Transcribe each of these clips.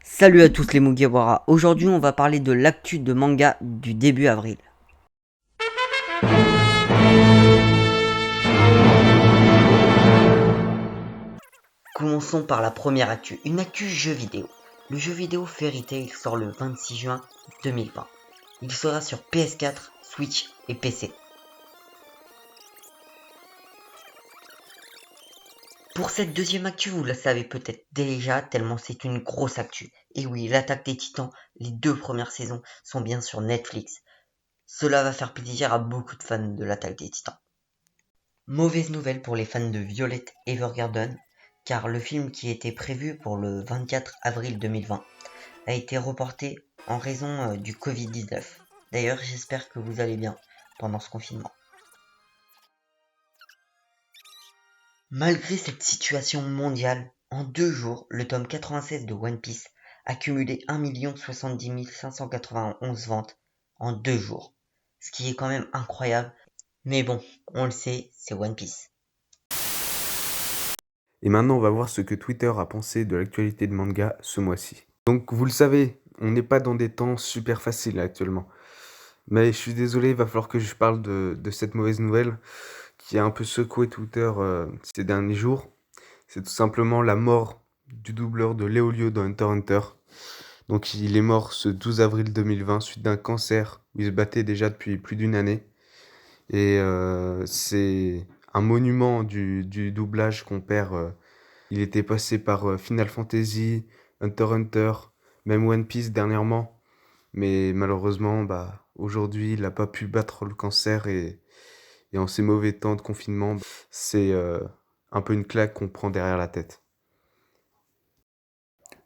Salut à tous les Mugiwara, aujourd'hui on va parler de l'actu de manga du début avril. Commençons par la première actu, une actu jeu vidéo. Le jeu vidéo Fairy Tail sort le 26 juin 2020. Il sera sur PS4, Switch et PC. Pour cette deuxième actu, vous la savez peut-être déjà tellement c'est une grosse actu. Et oui, l'Attaque des Titans, les 2 premières saisons sont bien sur Netflix. Cela va faire plaisir à beaucoup de fans de l'Attaque des Titans. Mauvaise nouvelle pour les fans de Violet Evergarden, car le film qui était prévu pour le 24 avril 2020 a été reporté en raison du Covid-19. D'ailleurs, j'espère que vous allez bien pendant ce confinement. Malgré cette situation mondiale, en 2 jours, le tome 96 de One Piece a cumulé 1 070 591 ventes en 2 jours. Ce qui est quand même incroyable, mais bon, on le sait, c'est One Piece. Et maintenant, on va voir ce que Twitter a pensé de l'actualité de manga ce mois-ci. Donc, vous le savez, on n'est pas dans des temps super faciles actuellement. Mais je suis désolé, il va falloir que je parle de cette mauvaise nouvelle qui a un peu secoué Twitter ces derniers jours. C'est tout simplement la mort du doubleur de Léolio dans Hunter x Hunter. Donc, il est mort ce 12 avril 2020 suite d'un cancer où il se battait déjà depuis plus d'une année. Et c'est un monument du doublage qu'on perd. Il était passé par Final Fantasy, Hunter x Hunter, même One Piece dernièrement. Mais malheureusement, aujourd'hui, il n'a pas pu battre le cancer et en ces mauvais temps de confinement, c'est un peu une claque qu'on prend derrière la tête.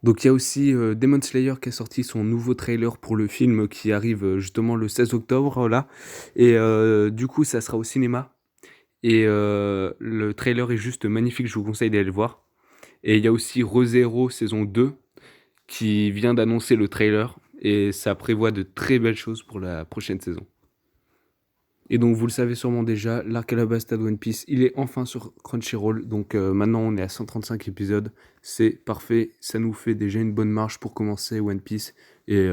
Donc il y a aussi Demon Slayer qui a sorti son nouveau trailer pour le film qui arrive justement le 16 octobre là. Et du coup, ça sera au cinéma. Et le trailer est juste magnifique, je vous conseille d'aller le voir. Et il y a aussi ReZero saison 2 qui vient d'annoncer le trailer et ça prévoit de très belles choses pour la prochaine saison. Et donc vous le savez sûrement déjà, l'arc Alabasta de One Piece, il est enfin sur Crunchyroll. Donc maintenant on est à 135 épisodes, c'est parfait, ça nous fait déjà une bonne marche pour commencer One Piece et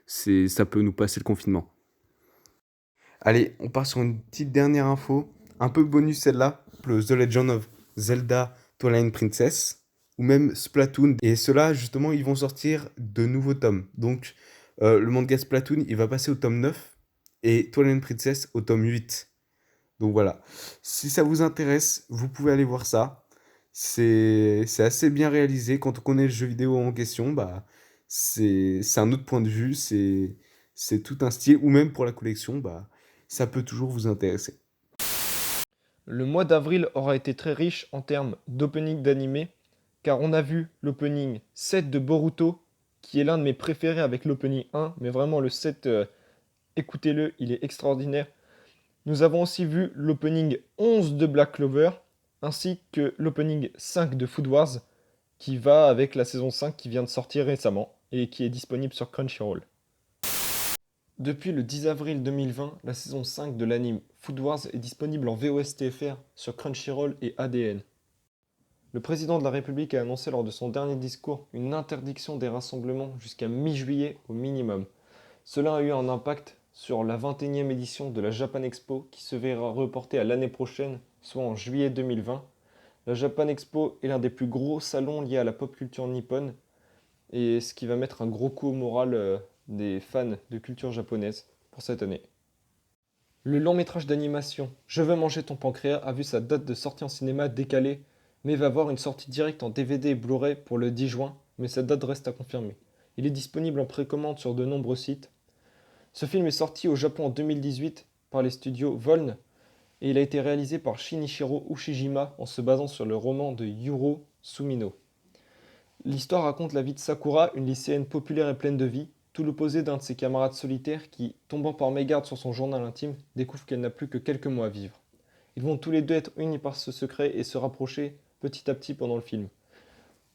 ça peut nous passer le confinement. Allez, on part sur une petite dernière info, un peu bonus celle-là, le The Legend of Zelda Twilight Princess, ou même Splatoon. Et ceux-là, justement, ils vont sortir de nouveaux tomes. Donc, le manga Splatoon, il va passer au tome 9, et Twilight Princess au tome 8. Donc voilà, si ça vous intéresse, vous pouvez aller voir ça. C'est assez bien réalisé. Quand on connaît le jeu vidéo en question, c'est un autre point de vue, c'est tout un style. Ou même pour la collection, ça peut toujours vous intéresser. Le mois d'avril aura été très riche en termes d'opening d'animé, car on a vu l'opening 7 de Boruto, qui est l'un de mes préférés avec l'opening 1, mais vraiment le 7, écoutez-le, il est extraordinaire. Nous avons aussi vu l'opening 11 de Black Clover, ainsi que l'opening 5 de Food Wars, qui va avec la saison 5 qui vient de sortir récemment, et qui est disponible sur Crunchyroll. Depuis le 10 avril 2020, la saison 5 de l'anime Food Wars est disponible en VOSTFR sur Crunchyroll et ADN. Le président de la République a annoncé lors de son dernier discours une interdiction des rassemblements jusqu'à mi-juillet au minimum. Cela a eu un impact sur la 21e édition de la Japan Expo qui se verra reportée à l'année prochaine, soit en juillet 2020. La Japan Expo est l'un des plus gros salons liés à la pop culture nippone et ce qui va mettre un gros coup au moral des fans de culture japonaise pour cette année. Le long métrage d'animation Je veux manger ton pancréas a vu sa date de sortie en cinéma décalée, mais va avoir une sortie directe en DVD et Blu-ray pour le 10 juin, mais sa date reste à confirmer. Il est disponible en précommande sur de nombreux sites. Ce film est sorti au Japon en 2018 par les studios Voln et il a été réalisé par Shinichiro Ushijima en se basant sur le roman de Yuro Sumino. L'histoire raconte la vie de Sakura, une lycéenne populaire et pleine de vie, tout l'opposé d'un de ses camarades solitaires qui, tombant par mégarde sur son journal intime, découvre qu'elle n'a plus que quelques mois à vivre. Ils vont tous les deux être unis par ce secret et se rapprocher petit à petit pendant le film.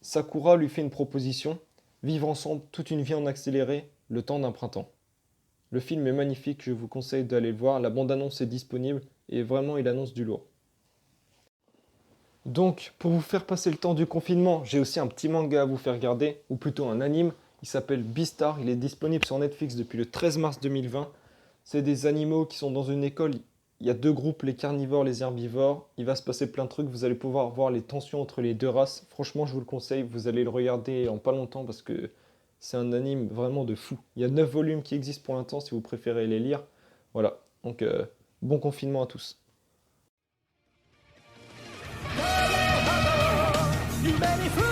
Sakura lui fait une proposition, vivre ensemble toute une vie en accéléré, le temps d'un printemps. Le film est magnifique, je vous conseille d'aller le voir, la bande-annonce est disponible et vraiment il annonce du lourd. Donc, pour vous faire passer le temps du confinement, j'ai aussi un petit manga à vous faire regarder, ou plutôt un anime. Il s'appelle Beastar, il est disponible sur Netflix depuis le 13 mars 2020. C'est des animaux qui sont dans une école. Il y a deux groupes, les carnivores, les herbivores. Il va se passer plein de trucs, vous allez pouvoir voir les tensions entre les deux races. Franchement, je vous le conseille, vous allez le regarder en pas longtemps parce que c'est un anime vraiment de fou. Il y a 9 volumes qui existent pour l'instant si vous préférez les lire. Voilà, donc bon confinement à tous. 夢に